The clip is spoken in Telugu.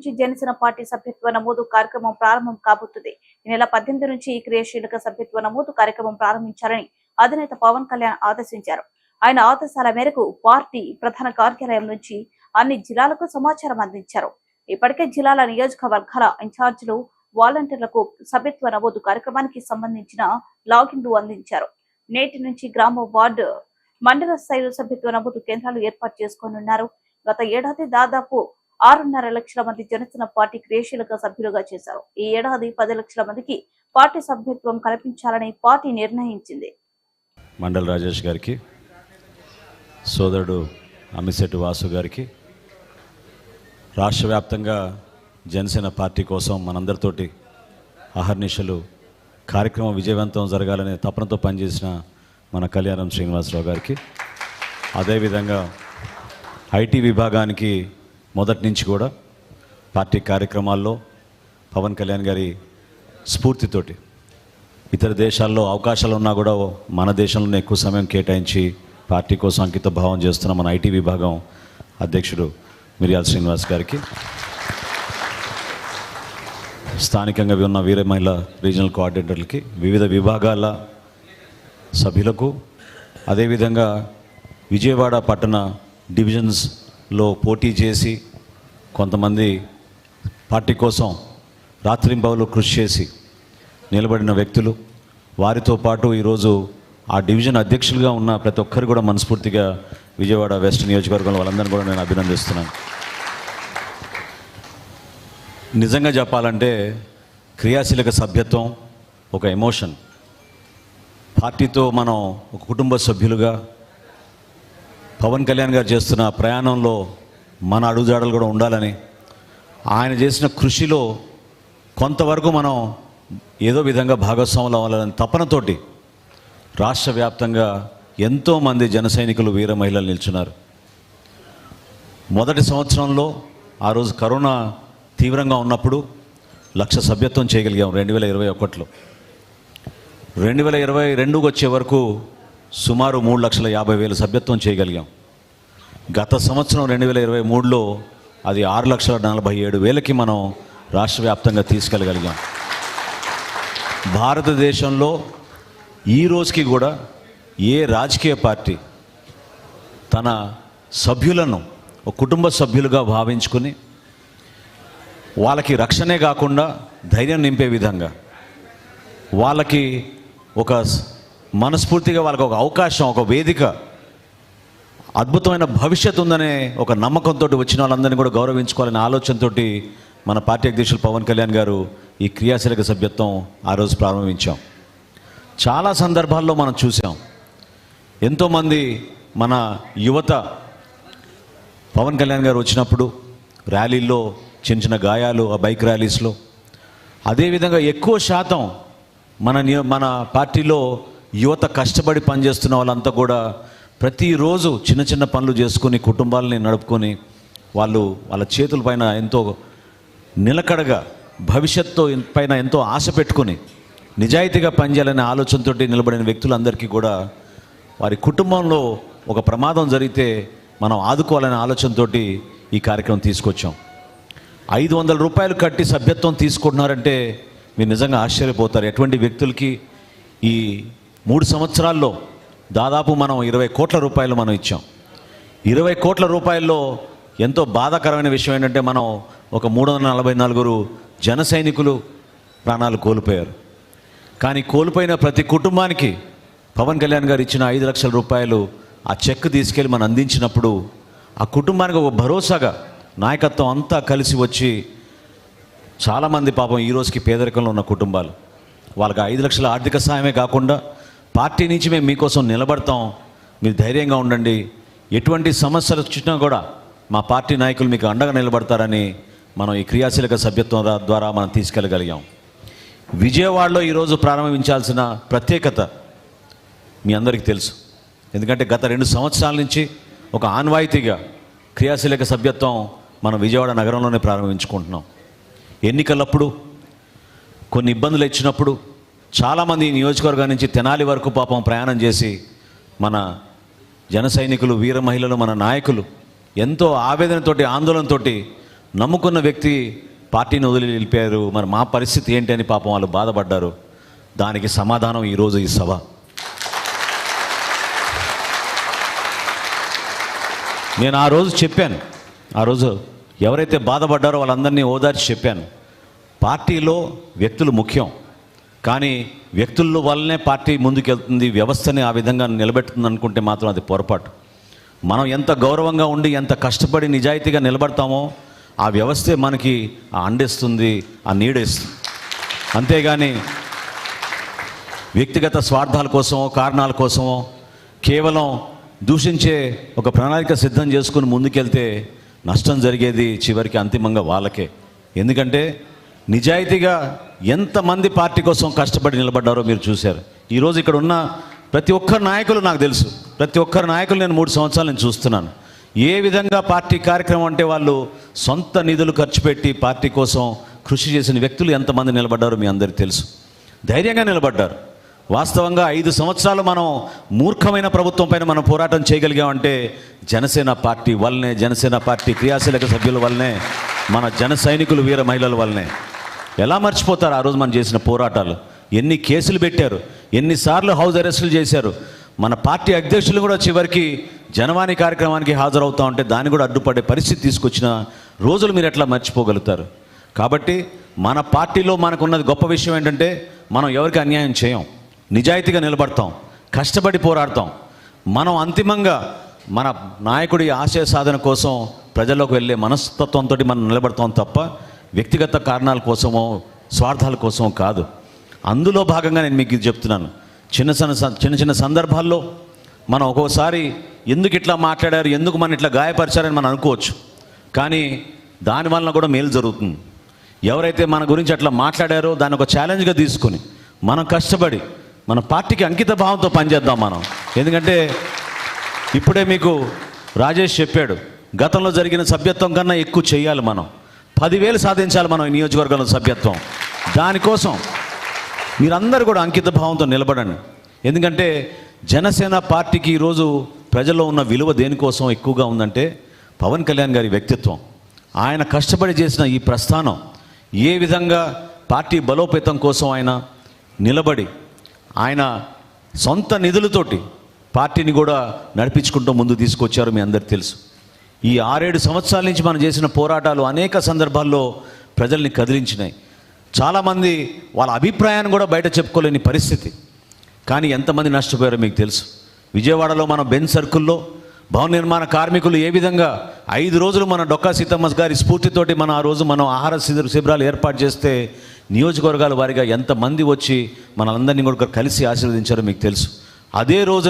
నుంచి జనసేన పార్టీ సభ్యత్వ నమోదు కార్యక్రమం ప్రారంభం కాబోతుంది. ఈ నెల 18 నుంచి ఈ క్రియాశీలక సభ్యత్వ నమోదు కార్యక్రమం ప్రారంభించాలని అధినేత పవన్ కళ్యాణ్ ఆదేశించారు. ఆయన ఆదేశాల మేరకు పార్టీ ప్రధాన కార్యాలయం నుంచి అన్ని జిల్లాలకు సమాచారం అందించారు. ఇప్పటికే జిల్లాల నియోజకవర్గాల ఇన్ఛార్జీలు వాలంటీర్లకు సభ్యత్వ నమోదు కార్యక్రమానికి సంబంధించిన లాగిన్లు అందించారు. నేటి నుంచి గ్రామ, వార్డు, మండల స్థాయిలో సభ్యత్వ నమోదు కేంద్రాలు ఏర్పాటు చేసుకోనున్నారు. గత ఏడాది దాదాపు 6.5 లక్షల మంది జనసేన పార్టీ క్రియాశీలక సభ్యులుగా చేశారు. ఈ ఏడాది 10 లక్షల మందికి పార్టీ సభ్యత్వం కల్పించాలని పార్టీ నిర్ణయించింది. మండల రాజేష్ గారికి, సోదరుడు అమిశెట్టి వాసు గారికి, రాష్ట్ర వ్యాప్తంగా జనసేన పార్టీ కోసం మనందరితోటి అహర్నిశలు కార్యక్రమం విజయవంతం జరగాలనే తపనతో పనిచేసిన మన కళ్యాణం శ్రీనివాసరావు గారికి, అదేవిధంగా ఐటీ విభాగానికి మొదటి నుంచి కూడా పార్టీ కార్యక్రమాల్లో పవన్ కళ్యాణ్ గారి స్ఫూర్తితోటి ఇతర దేశాల్లో అవకాశాలు ఉన్నా కూడా మన దేశంలోనే ఎక్కువ సమయం కేటాయించి పార్టీ కోసం అంకిత భావం చేస్తున్న మన ఐటీ విభాగం అధ్యక్షుడు మిర్యాల శ్రీనివాస్ గారికి, స్థానికంగా ఉన్న వీర మహిళ రీజనల్ కోఆర్డినేటర్లకి, వివిధ విభాగాల సభ్యులకు, అదేవిధంగా విజయవాడ పట్టణ డివిజన్స్లో పోటీ చేసి కొంతమంది పార్టీ కోసం రాత్రింబవలు కృషి చేసి నిలబడిన వ్యక్తులు, వారితో పాటు ఈరోజు ఆ డివిజన్ అధ్యక్షులుగా ఉన్న ప్రతి ఒక్కరు కూడా మనస్ఫూర్తిగా విజయవాడ వెస్ట్ నియోజకవర్గంలో వాళ్ళందరినీ కూడా నేను అభినందిస్తున్నాను. నిజంగా చెప్పాలంటే క్రియాశీలక సభ్యత్వం ఒక ఎమోషన్. పార్టీతో మనం ఒక కుటుంబ సభ్యులుగా పవన్ కళ్యాణ్ గారు చేస్తున్న ప్రయాణంలో మన అడుగుజాడలు కూడా ఉండాలని, ఆయన చేసిన కృషిలో కొంతవరకు మనం ఏదో విధంగా భాగస్వాములు అవ్వాలని తపనతోటి రాష్ట్ర వ్యాప్తంగా ఎంతోమంది జన సైనికులు, వీర మహిళలు నిల్చున్నారు. మొదటి సంవత్సరంలో ఆ రోజు కరోనా తీవ్రంగా ఉన్నప్పుడు 1,00,000 సభ్యత్వం చేయగలిగాం 2021లో. 2022 వచ్చే వరకు సుమారు 3,50,000 సభ్యత్వం చేయగలిగాం. గత సంవత్సరం 2023లో అది 6,47,000కి మనం రాష్ట్ర వ్యాప్తంగా తీసుకెళ్ళగలిగాం. భారతదేశంలో ఈ రోజుకి కూడా ఏ రాజకీయ పార్టీ తన సభ్యులను ఒక కుటుంబ సభ్యులుగా భావించుకుని వాళ్ళకి రక్షణే కాకుండా ధైర్యం నింపే విధంగా, వాళ్ళకి ఒక మనస్ఫూర్తిగా వాళ్ళకి ఒక అవకాశం, ఒక వేదిక, అద్భుతమైన భవిష్యత్తు ఉందనే ఒక నమ్మకంతో వచ్చిన వాళ్ళందరినీ కూడా గౌరవించుకోవాలనే ఆలోచనతో మన పార్టీ అధ్యక్షులు పవన్ కళ్యాణ్ గారు ఈ క్రియాశీలక సభ్యత్వం ఆ రోజు ప్రారంభించాం. చాలా సందర్భాల్లో మనం చూసాం, ఎంతోమంది మన యువత పవన్ కళ్యాణ్ గారు వచ్చినప్పుడు ర్యాలీల్లో చిన్న చిన్న గాయాలు, ఆ బైక్ ర్యాలీస్లో, అదేవిధంగా ఎక్కువ శాతం మన పార్టీలో యువత కష్టపడి పనిచేస్తున్న వాళ్ళంతా కూడా ప్రతిరోజు చిన్న చిన్న పనులు చేసుకుని కుటుంబాలని నడుపుకొని వాళ్ళ చేతుల పైన ఎంతో నిలకడగా భవిష్యత్తు పైన ఎంతో ఆశ పెట్టుకుని నిజాయితీగా పనిచేయాలనే ఆలోచనతో నిలబడిన వ్యక్తులందరికీ కూడా వారి కుటుంబంలో ఒక ప్రమాదం జరిగితే మనం ఆదుకోవాలనే ఆలోచనతో ఈ కార్యక్రమం తీసుకొచ్చాం. 500 రూపాయలు కట్టి సభ్యత్వం తీసుకుంటున్నారంటే మీరు నిజంగా ఆశ్చర్యపోతారు. ఎటువంటి వ్యక్తులకి ఈ 3 సంవత్సరాల్లో దాదాపు మనం 20 కోట్ల రూపాయలు మనం ఇచ్చాం. 20 కోట్ల రూపాయల్లో ఎంతో బాధాకరమైన విషయం ఏంటంటే మనం ఒక 344 జన సైనికులు ప్రాణాలు కోల్పోయారు. కానీ కోల్పోయిన ప్రతి కుటుంబానికి పవన్ కళ్యాణ్ గారు ఇచ్చిన 5 లక్షల రూపాయలు ఆ చెక్ తీసుకెళ్ళి మనం అందించినప్పుడు ఆ కుటుంబానికి ఒక భరోసాగా నాయకత్వం అంతా కలిసి వచ్చి చాలామంది పాపం ఈ రోజుకి పేదరికంలో ఉన్న కుటుంబాలు, వాళ్ళకి 5 లక్షల ఆర్థిక సాయమే కాకుండా పార్టీ నుంచి మేము మీకోసం నిలబడతాం, మీరు ధైర్యంగా ఉండండి, ఎటువంటి సమస్యలు వచ్చినా కూడా మా పార్టీ నాయకులు మీకు అండగా నిలబడతారని మనం ఈ క్రియాశీలక సభ్యత్వం ద్వారా మనం తీసుకెళ్ళగలిగాం. విజయవాడలో ఈరోజు ప్రారంభించాల్సిన ప్రత్యేకత మీ అందరికీ తెలుసు. ఎందుకంటే గత 2 సంవత్సరాల నుంచి ఒక ఆన్వాయితీగా క్రియాశీలక సభ్యత్వం మనం విజయవాడ నగరంలోనే ప్రారంభించుకుంటున్నాం. ఎన్నికలప్పుడు కొన్ని ఇబ్బందులు ఇచ్చినప్పుడు చాలామంది నియోజకవర్గం నుంచి తెనాలి వరకు పాపం ప్రయాణం చేసి మన జన సైనికులు, వీర మహిళలు, మన నాయకులు ఎంతో ఆవేదనతోటి, ఆందోళనతోటి నమ్ముకున్న వ్యక్తి పార్టీని వదిలి వెళ్ళిపోయారు, మరి మా పరిస్థితి ఏంటి అని పాపం వాళ్ళు బాధపడ్డారు. దానికి సమాధానం ఈరోజు ఈ సభ. నేను ఆ రోజు చెప్పాను, ఆ రోజు ఎవరైతే బాధపడ్డారో వాళ్ళందరినీ ఓదార్చి చెప్పాను, పార్టీలో వ్యక్తులు ముఖ్యం, కానీ వ్యక్తుల వల్లనే పార్టీ ముందుకెళ్తుంది, వ్యవస్థని ఆ విధంగా నిలబెడుతుంది అనుకుంటే మాత్రం అది పొరపాటు. మనం ఎంత గౌరవంగా ఉండి ఎంత కష్టపడి నిజాయితీగా నిలబడతామో ఆ వ్యవస్థే మనకి ఆ అండేస్తుంది, ఆ నీడేస్తుంది. అంతేగాని వ్యక్తిగత స్వార్థాల కోసమో కారణాల కోసమో కేవలం దూషించే ఒక ప్రణాళిక సిద్ధం చేసుకుని ముందుకెళ్తే నష్టం జరిగేది చివరికి అంతిమంగా వాళ్ళకే. ఎందుకంటే నిజాయితీగా ఎంతమంది పార్టీ కోసం కష్టపడి నిలబడ్డారో మీరు చూశారు. ఈరోజు ఇక్కడ ఉన్న ప్రతి ఒక్కరు నాయకులు నాకు తెలుసు, ప్రతి ఒక్కరు నాయకులు నేను 3 సంవత్సరాలు నేను చూస్తున్నాను. ఏ విధంగా పార్టీ కార్యక్రమం అంటే వాళ్ళు సొంత నిధులు ఖర్చు పెట్టి పార్టీ కోసం కృషి చేసిన వ్యక్తులు ఎంతమంది నిలబడ్డారో మీ అందరికీ తెలుసు. ధైర్యంగా నిలబడ్డారు. వాస్తవంగా 5 సంవత్సరాలు మనం మూర్ఖమైన ప్రభుత్వం పైన మనం పోరాటం చేయగలిగామంటే జనసేన పార్టీ వల్లనే, జనసేన పార్టీ క్రియాశీలక సభ్యుల వల్లనే, మన జన సైనికులు వీర మహిళల వల్లనే. ఎలా మర్చిపోతారు ఆ రోజు మనం చేసిన పోరాటాలు? ఎన్ని కేసులు పెట్టారు, ఎన్నిసార్లు హౌస్ అరెస్టులు చేశారు. మన పార్టీ అధ్యక్షులు కూడా చివరికి జనవాణి కార్యక్రమానికి హాజరవుతా ఉంటే దాన్ని కూడా అడ్డుపడే పరిస్థితి తీసుకొచ్చిన రోజులు మీరు ఎట్లా మర్చిపోగలుగుతారు? కాబట్టి మన పార్టీలో మనకున్నది గొప్ప విషయం ఏంటంటే మనం ఎవరికి అన్యాయం చేయం, నిజాయితీగా నిలబడతాం, కష్టపడి పోరాడతాం. మనం అంతిమంగా మన నాయకుడి ఆశయ సాధన కోసం ప్రజల్లోకి వెళ్ళే మనస్తత్వంతో మనం నిలబడతాం తప్ప వ్యక్తిగత కారణాల కోసమో స్వార్థాల కోసమో కాదు. అందులో భాగంగా నేను మీకు ఇది చెప్తున్నాను. చిన్న చిన్న సందర్భాల్లో మనం ఒక్కోసారి ఎందుకు ఇట్లా మాట్లాడారు, ఎందుకు మనం ఇట్లా గాయపరిచారని మనం అనుకోవచ్చు, కానీ దానివల్ల కూడా మేలు జరుగుతుంది. ఎవరైతే మన గురించి అట్లా మాట్లాడారో దాన్ని ఒక ఛాలెంజ్గా తీసుకొని మనం కష్టపడి మన పార్టీకి అంకిత భావంతో పనిచేద్దాం మనం. ఎందుకంటే ఇప్పుడే మీకు రాజేష్ చెప్పాడు, గతంలో జరిగిన సభ్యత్వం కన్నా ఎక్కువ చేయాలి మనం. 10,000 సాధించాలి మనం ఈ నియోజకవర్గంలో సభ్యత్వం. దానికోసం మీరందరూ కూడా అంకిత భావంతో నిలబడండి. ఎందుకంటే జనసేన పార్టీకి ఈరోజు ప్రజల్లో ఉన్న విలువ దేనికోసం ఎక్కువగా ఉందంటే పవన్ కళ్యాణ్ గారి వ్యక్తిత్వం, ఆయన కష్టపడి చేసిన ఈ ప్రస్థానం, ఏ విధంగా పార్టీ బలోపేతం కోసం ఆయన నిలబడి ఆయన సొంత నిధులతోటి పార్టీని కూడా నడిపించుకుంటూ ముందు తీసుకొచ్చారు మీ అందరికీ తెలుసు. ఈ 6-7 సంవత్సరాల నుంచి మనం చేసిన పోరాటాలు అనేక సందర్భాల్లో ప్రజల్ని కదిలించినాయి. చాలామంది వాళ్ళ అభిప్రాయాన్ని కూడా బయట చెప్పుకోలేని పరిస్థితి. కానీ ఎంతమంది నష్టపోయారో మీకు తెలుసు. విజయవాడలో మన బెంజ్ సర్కిల్లో భవన నిర్మాణ కార్మికులు ఏ విధంగా 5 రోజులు మన డొక్కా సీతమ్మ గారి స్ఫూర్తితోటి మనం ఆ రోజు మనం ఆహార శిబిరాలు ఏర్పాటు చేస్తే నియోజకవర్గాల వారిగా ఎంతమంది వచ్చి మనందరినీ కూడా కలిసి ఆశీర్వదించారో మీకు తెలుసు. అదే రోజున